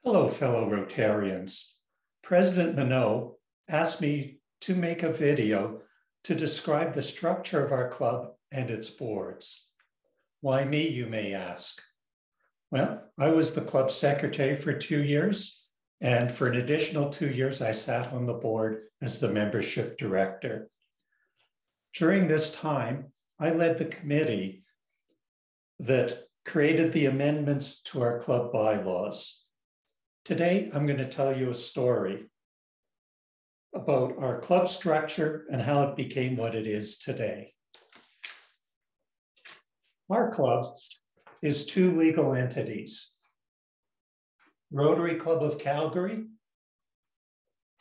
Hello, fellow Rotarians. President Minot asked me to make a video to describe the structure of our club and its boards. Why me, you may ask? Well, I was the club secretary for 2 years, and for an additional 2 years, I sat on the board as the membership director. During this time, I led the committee that created the amendments to our club bylaws. Today, I'm going to tell you a story about our club structure and how it became what it is today. Our club is 2 legal entities, Rotary Club of Calgary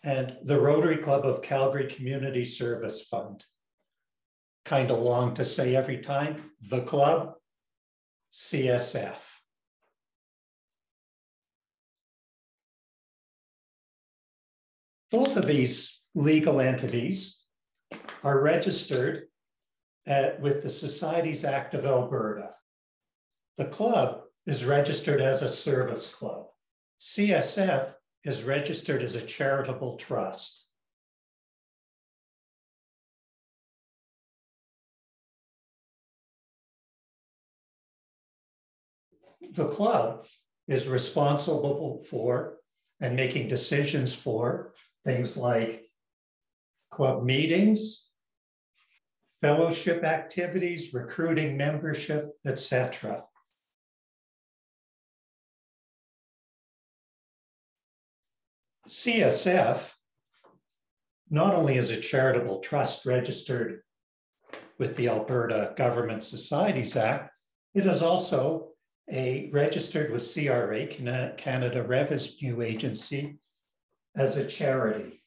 and the Rotary Club of Calgary Community Service Fund. Kind of long to say every time, the club, CSF. Both of these legal entities are registered with the Societies Act of Alberta. The club is registered as a service club. CSF is registered as a charitable trust. The club is responsible for and making decisions for things like club meetings, fellowship activities, recruiting membership, etc. CSF not only is a charitable trust registered with the Alberta Government Societies Act, it is also registered with CRA, Canada Revenue Agency, as a charity.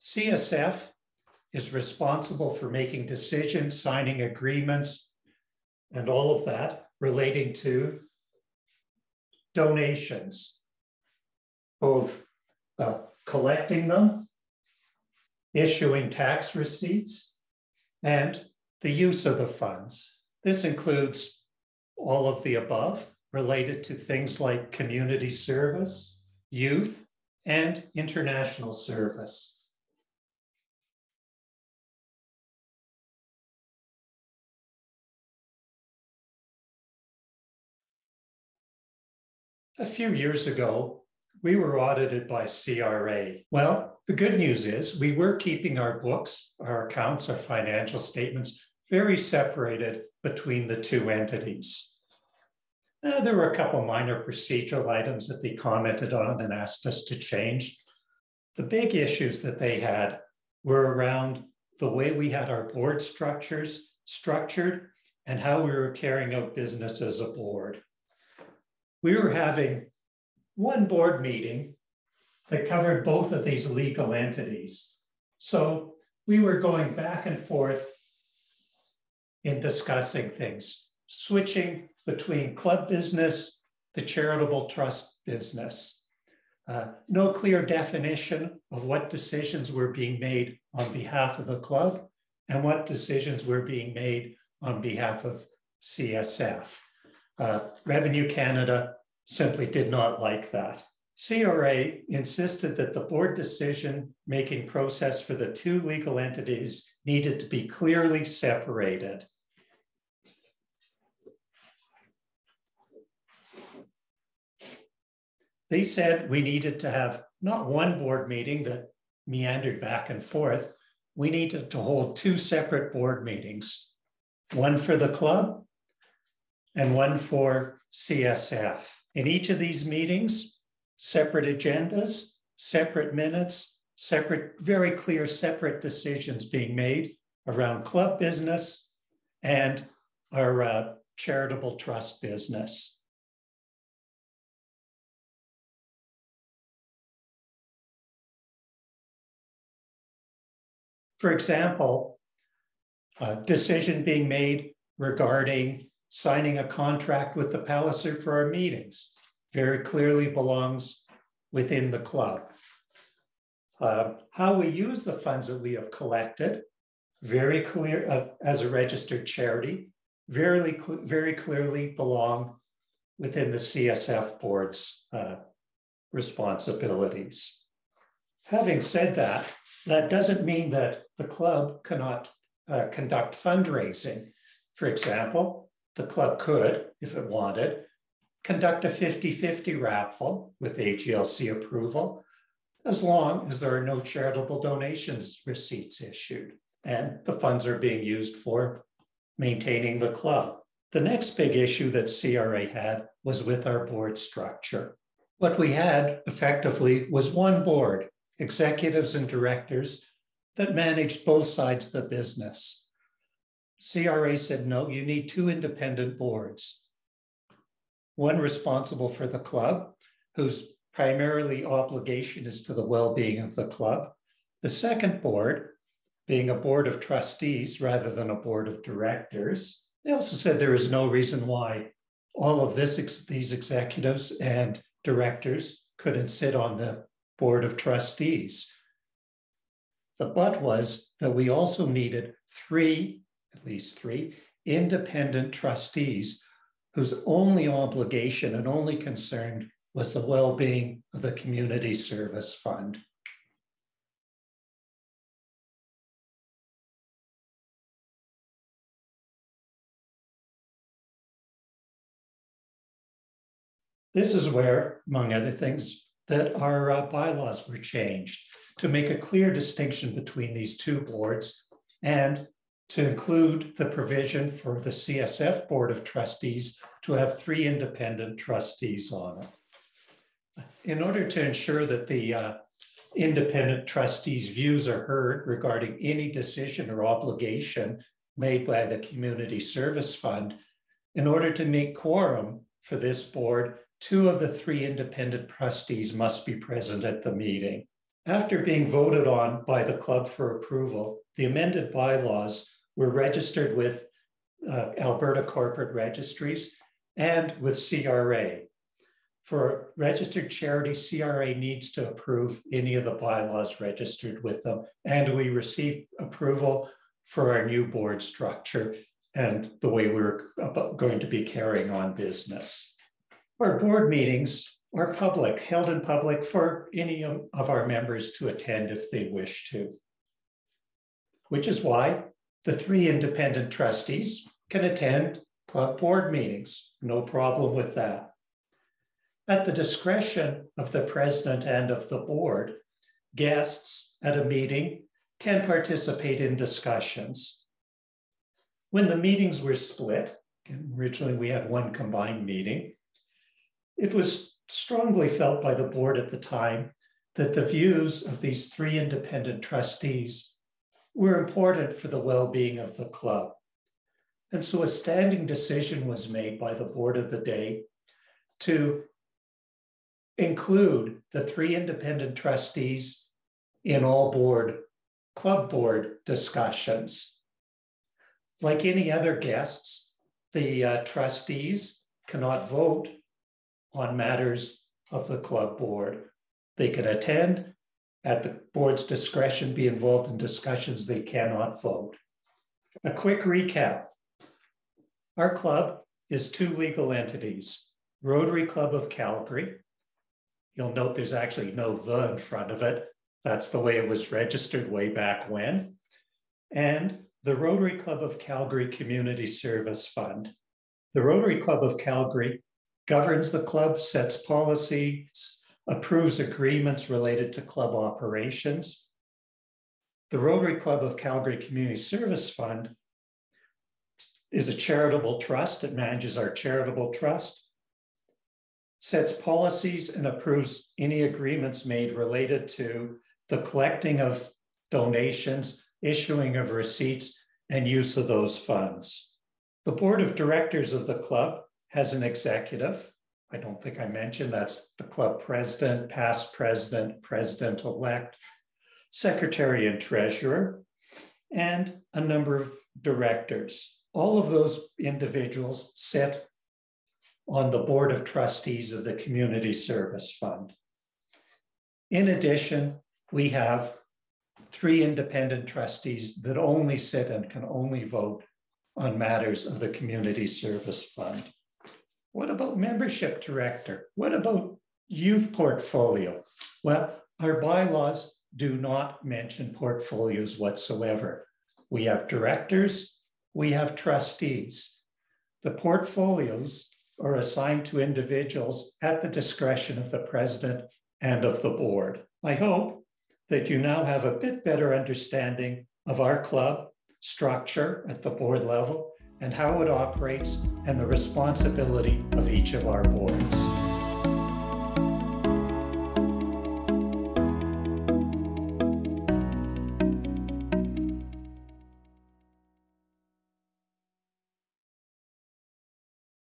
CSF is responsible for making decisions, signing agreements, and all of that relating to donations, both collecting them, issuing tax receipts, and the use of the funds. This includes all of the above related to things like community service, youth, and international service. A few years ago, we were audited by CRA. Well, the good news is we were keeping our books, our accounts, our financial statements very separated between the 2 entities. There were a couple minor procedural items that they commented on and asked us to change. The big issues that they had were around the way we had our board structures structured and how we were carrying out business as a board. We were having one board meeting that covered both of these legal entities. So we were going back and forth in discussing things, switching between club business, the charitable trust business. No clear definition of what decisions were being made on behalf of the club and what decisions were being made on behalf of CSF. Revenue Canada simply did not like that. CRA insisted that the board decision-making process for the 2 legal entities needed to be clearly separated. They said we needed to have not one board meeting that meandered back and forth. We needed to hold 2 separate board meetings, one for the club and one for CSF. In each of these meetings, separate agendas, separate minutes, very clear separate decisions being made around club business and our charitable trust business. For example, a decision being made regarding signing a contract with the Palliser for our meetings very clearly belongs within the club. How we use the funds that we have collected very clear as a registered charity, very clearly belong within the CSF board's responsibilities. Having said that, that doesn't mean that the club cannot conduct fundraising. For example, the club could, if it wanted, conduct a 50-50 raffle with AGLC approval, as long as there are no charitable donations receipts issued and the funds are being used for maintaining the club. The next big issue that CRA had was with our board structure. What we had effectively was one board, executives and directors, that managed both sides of the business. CRA said, no, you need two independent boards. One responsible for the club, whose primarily obligation is to the well-being of the club. The second board, being a board of trustees rather than a board of directors. They also said there is no reason why all of these executives and directors couldn't sit on the board of trustees. The but was that we also needed at least three independent trustees whose only obligation and only concern was the well-being of the community service fund. This is where, among other things, that our bylaws were changed to make a clear distinction between these two boards and to include the provision for the CSF Board of Trustees to have three independent trustees on it. In order to ensure that the independent trustees' views are heard regarding any decision or obligation made by the Community Service Fund, in order to make quorum for this board, two of the three independent trustees must be present at the meeting. After being voted on by the club for approval, the amended bylaws were registered with Alberta Corporate Registries and with CRA. For registered charity, CRA needs to approve any of the bylaws registered with them, and we received approval for our new board structure and the way we're going to be carrying on business. Our board meetings are public, held in public for any of our members to attend if they wish to, which is why the three independent trustees can attend club board meetings. No problem with that. At the discretion of the president and of the board, guests at a meeting can participate in discussions. When the meetings were split, and originally we had one combined meeting, it was strongly felt by the board at the time that the views of these three independent trustees were important for the well-being of the club. And so a standing decision was made by the board of the day to include the three independent trustees in all club board discussions. Like any other guests, the trustees cannot vote on matters of the club board. They can attend, at the board's discretion, be involved in discussions. They cannot vote. A quick recap. Our club is two legal entities, Rotary Club of Calgary. You'll note there's actually no "the" in front of it. That's the way it was registered way back when. And the Rotary Club of Calgary Community Service Fund. The Rotary Club of Calgary governs the club, sets policies, approves agreements related to club operations. The Rotary Club of Calgary Community Service Fund is a charitable trust. It manages our charitable trust, sets policies and approves any agreements made related to the collecting of donations, issuing of receipts, and use of those funds. The board of directors of the club has an executive. I don't think I mentioned that's the club president, past president, president-elect, secretary and treasurer, and a number of directors. All of those individuals sit on the board of trustees of the Community Service Fund. In addition, we have 3 independent trustees that only sit and can only vote on matters of the Community Service Fund. What about membership director? What about youth portfolio? Well, our bylaws do not mention portfolios whatsoever. We have directors, we have trustees. The portfolios are assigned to individuals at the discretion of the president and of the board. I hope that you now have a bit better understanding of our club structure at the board level and how it operates and the responsibility of each of our boards.